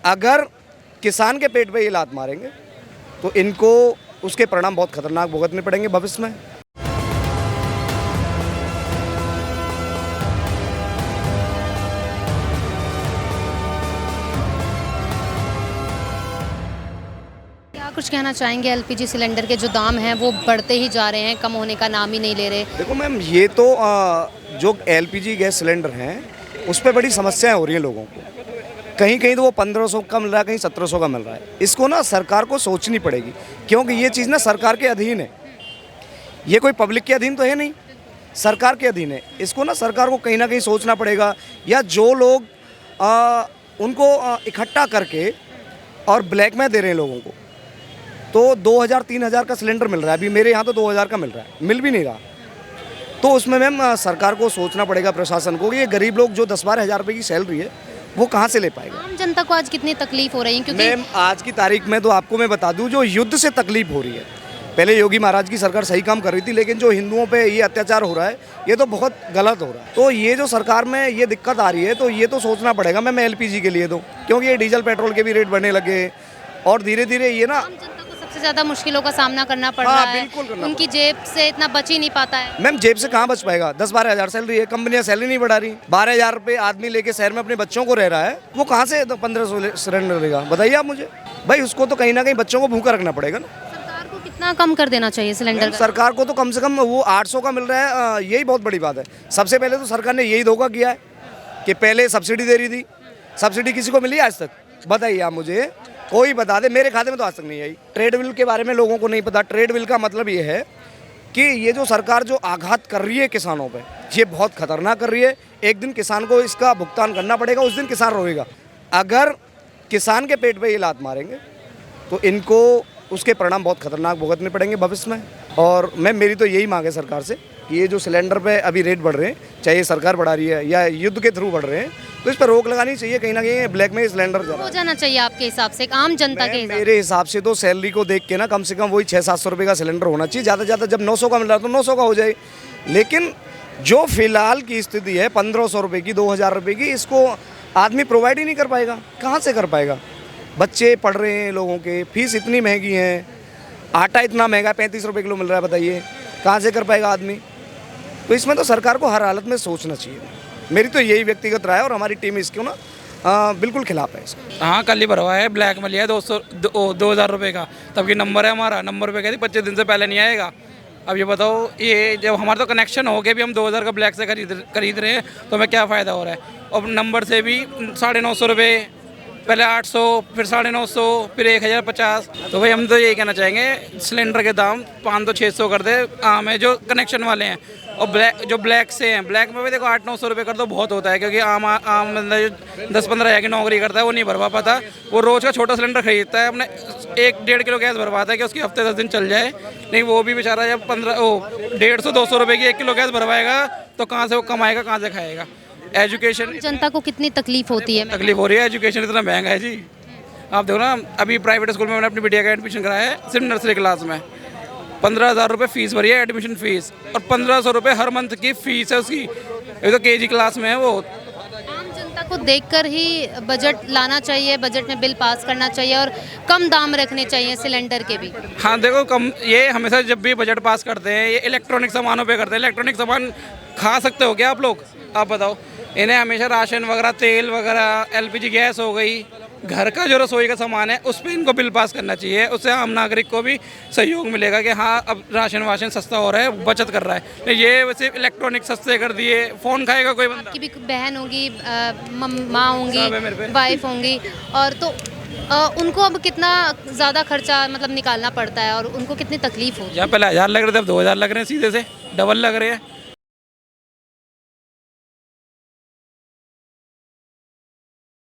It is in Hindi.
अगर किसान के पेट पे ये लात मारेंगे तो इनको उसके परिणाम बहुत खतरनाक भुगतने पड़ेंगे भविष्य में। क्या कुछ कहना चाहेंगे? एलपीजी सिलेंडर के जो दाम हैं वो बढ़ते ही जा रहे हैं, कम होने का नाम ही नहीं ले रहे। देखो मैम, ये तो जो एलपीजी गैस सिलेंडर हैं उस पर बड़ी समस्याएं हो रही हैं लोगों को। कहीं कहीं तो वो 1500 का मिल रहा है, कहीं 1700 का मिल रहा है। इसको ना सरकार को सोचनी पड़ेगी, क्योंकि ये चीज़ ना सरकार के अधीन है। ये कोई पब्लिक के अधीन तो है नहीं, सरकार के अधीन है। इसको ना सरकार को कहीं ना कहीं सोचना पड़ेगा, या जो लोग उनको इकट्ठा करके और ब्लैक में दे रहे हैं लोगों को, तो 2000-3000 का सिलेंडर मिल रहा है। अभी मेरे यहाँ तो 2000 का मिल रहा है, मिल भी नहीं रहा। तो उसमें मैम सरकार को सोचना पड़ेगा, प्रशासन को, कि ये गरीब लोग जो 10-12 हज़ार रुपये की सैलरी है वो कहाँ से ले पाएगा। आम जनता को आज कितनी तकलीफ हो रही है? क्योंकि मैम आज की तारीख में तो आपको मैं बता दूं, जो युद्ध से तकलीफ हो रही है। पहले योगी महाराज की सरकार सही काम कर रही थी, लेकिन जो हिंदुओं पे ये अत्याचार हो रहा है ये तो बहुत गलत हो रहा है। तो ये जो सरकार में ये दिक्कत आ रही है, तो ये तो सोचना पड़ेगा मैम एलपीजी के लिए, तो क्योंकि ये डीजल पेट्रोल के भी रेट बढ़ने लगे और धीरे धीरे ये ना सबसे ज़्यादा मुश्किलों का सामना करना पड़ रहा है। बिल्कुल करना उनकी जेब से इतना बच ही नहीं पाता है। मैम जेब से कहाँ बच पाएगा? 10-12 हज़ार सैलरी है, कंपनियां सैलरी नहीं बढ़ा रही। 12 हज़ार रुपये आदमी लेके शहर में अपने बच्चों को रह रहा है, वो कहाँ से 1500 सिलेंडर लेगा? बताइए आप मुझे। भाई उसको तो कहीं ना कहीं बच्चों को भूखा रखना पड़ेगा ना। सरकार को कितना कम कर देना चाहिए सिलेंडर का? सरकार को तो कम से कम वो 800 का मिल रहा है, यही बहुत बड़ी बात है। सबसे पहले तो सरकार ने यही धोखा किया है कि पहले सब्सिडी दे रही थी। सब्सिडी किसी को मिली आज तक? बताइए आप मुझे, कोई बता दे। मेरे खाते में तो आज तक नहीं आई। ट्रेड बिल के बारे में लोगों को नहीं पता। ट्रेड बिल का मतलब ये है कि ये जो सरकार जो आघात कर रही है किसानों पे, ये बहुत खतरनाक कर रही है। एक दिन किसान को इसका भुगतान करना पड़ेगा, उस दिन किसान रोएगा। अगर किसान के पेट पे ये लात मारेंगे तो इनको उसके परिणाम बहुत खतरनाक भुगतने पड़ेंगे भविष्य में। और मेरी तो यही मांग है सरकार से कि ये जो सिलेंडर पे अभी रेट बढ़ रहे हैं, चाहे सरकार बढ़ा रही है या युद्ध के थ्रू बढ़ रहे हैं, तो इस पर रोक लगानी चाहिए। कहीं ना कहीं ब्लैक में सिलेंडर हो जाना चाहिए आपके हिसाब से, आम जनता के हिसाब? मेरे हिसाब से तो सैलरी को देख के ना कम से कम वही 600-700 रुपये का सिलेंडर होना चाहिए। ज़्यादा से ज़्यादा जब 900 का मिल रहा है तो 900 का हो जाए। लेकिन जो फिलहाल की स्थिति है 1500 रुपये की, 2000 रुपये की, इसको आदमी प्रोवाइड ही नहीं कर पाएगा। कहाँ से कर पाएगा? बच्चे पढ़ रहे हैं, लोगों के फीस इतनी महंगी है, आटा इतना महंगा 35 रुपये किलो मिल रहा है। बताइए कहाँ से कर पाएगा आदमी? तो इसमें तो सरकार को हर हालत में सोचना चाहिए। मेरी तो यही व्यक्तिगत राय है, और हमारी टीम इसको ना बिल्कुल खिलाफ है इसको। हाँ, कल ही भरवा है, ब्लैक में लिया है 2000 रुपये का। तब की नंबर है हमारा, नंबर पे कहती 25 दिन से पहले नहीं आएगा। अब ये बताओ, ये जब हमारा तो कनेक्शन हो गया, भी हम 2000 का ब्लैक से खरीद रहे हैं, तो हमें क्या फ़ायदा हो रहा है? और नंबर से भी 950 रुपये, पहले 800, फिर 950, फिर 1050। तो भाई हम तो यही कहना चाहेंगे, सिलेंडर के दाम 500-600 कर दे आम है जो कनेक्शन वाले हैं। और जो ब्लैक से हैं, ब्लैक में भी देखो 800-900 रुपये कर दो बहुत होता है, क्योंकि आम बंदा जो 10-15 हज़ार की नौकरी करता है वो नहीं भरवा पाता। वो रोज़ का छोटा सिलेंडर खरीदता है, अपने 1-1.5 किलो गैस भरवाता है कि उसकी हफ्ते 10 दिन चल जाए। नहीं, वो भी बेचारा जब 150-200 रुपये की 1 किलो गैस भरवाएगा तो कहाँ से वो कमाएगा, कहाँ से खाएगा? एजुकेशन जनता को कितनी तकलीफ होती है? तकलीफ हो रही है, एजुकेशन इतना महंगा है जी। आप देखो ना, अभी प्राइवेट स्कूल में मैंने अपनी बिटिया का एडमिशन कराया है, सिर्फ नर्सरी क्लास में 15,000 रुपये फ़ीस भरी है, एडमिशन फ़ीस, और 1500 रुपये हर मंथ की फ़ीस है उसकी। ये तो केजी क्लास में है वो। आम जनता को देखकर ही बजट लाना चाहिए, बजट में बिल पास करना चाहिए और कम दाम रखने चाहिए सिलेंडर के भी। हाँ देखो, कम, ये हमेशा जब भी बजट पास करते हैं ये इलेक्ट्रॉनिक सामानों पे करते हैं। इलेक्ट्रॉनिक सामान खा सकते हो क्या आप लोग? आप बताओ। इन्हें हमेशा राशन वगैरह, तेल वगैरह, एलपीजी गैस हो गई, घर का जो रसोई का सामान है उस पर इनको बिल पास करना चाहिए। उससे आम नागरिक को भी सहयोग मिलेगा कि हाँ अब राशन वाशन सस्ता हो रहा है, बचत कर रहा है। ये वैसे इलेक्ट्रॉनिक सस्ते कर दिए, फ़ोन खाएगा कोई बंदा? आपकी भी बहन होगी, माँ होंगी, वाइफ होंगी, और तो उनको अब कितना ज़्यादा खर्चा मतलब निकालना पड़ता है और उनको कितनी तकलीफ होगी। यहाँ पहले 1000 लग रहे थे, अब 2000 लग रहे हैं, सीधे से डबल लग रहे हैं।